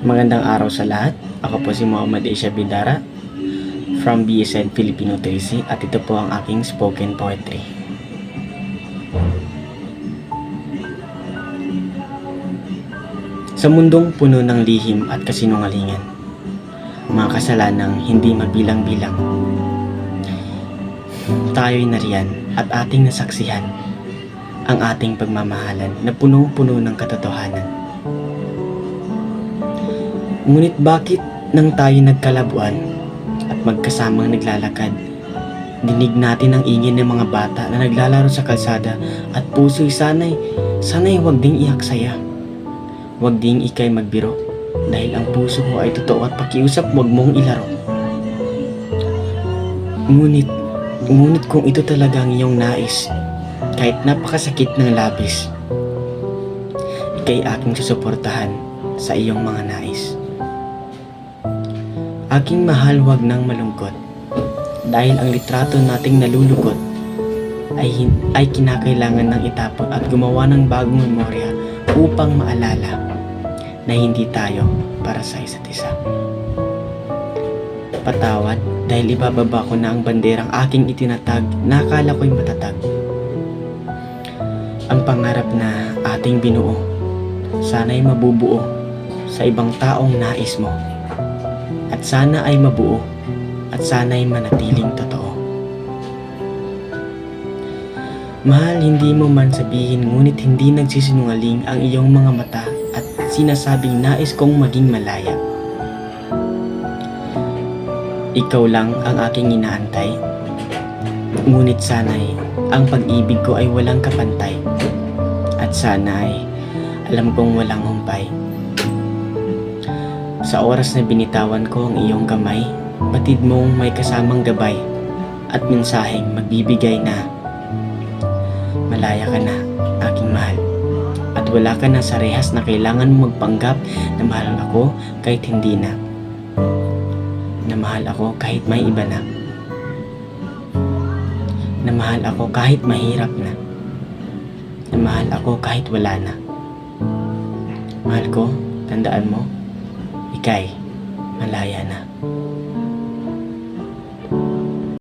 Magandang araw sa lahat. Ako po si Muhammad Asia Bidara from BSN Filipino 3C at ito po ang aking spoken poetry. Sa mundong puno ng lihim at kasinungalingan, mga kasalanang hindi mabilang-bilang, tayo'y nariyan at ating nasaksihan ang ating pagmamahalan na puno-puno ng katotohanan. Ngunit bakit nang tayo nagkalabuan at magkasamang naglalakad, dinig natin ang ingin ng mga bata na naglalaro sa kalsada at puso'y sana'y huwag ding ihaksaya. Huwag ding ikay magbiro dahil ang puso ko ay totoo at pakiusap huwag mong ilaro. Ngunit kung ito talaga ang iyong nais, kahit napakasakit ng labis, ikay aking susuportahan sa iyong mga nais. Aking mahal, huwag nang malungkot dahil ang litrato nating nalulukot ay kinakailangan ng itapon at gumawa ng bagong memorya upang maalala na hindi tayo para sa isa't isa. Patawad dahil ibababa ko na ang banderang aking itinatag na akala ko'y matatag. Ang pangarap na ating binuo, sana'y mabubuo sa ibang taong nais mo. At sana ay mabuo at sana ay manatiling totoo. Mahal, hindi mo man sabihin ngunit hindi nagsisinungaling ang iyong mga mata at sinasabing nais kong maging malaya. Ikaw lang ang aking inaantay, ngunit sana'y ang pag-ibig ko ay walang kapantay at sana'y alam kong walang humpay. Sa oras na binitawan ko ang iyong kamay, batid mong may kasamang gabay at mensaheng magbibigay na malaya ka na, aking mahal. At wala ka na sa rehas na kailangan mong magpanggap na mahal ako kahit hindi na. Na mahal ako kahit may iba na. Na mahal ako kahit mahirap na. Na mahal ako kahit wala na. Mahal ko, tandaan mo, ika'y malaya na.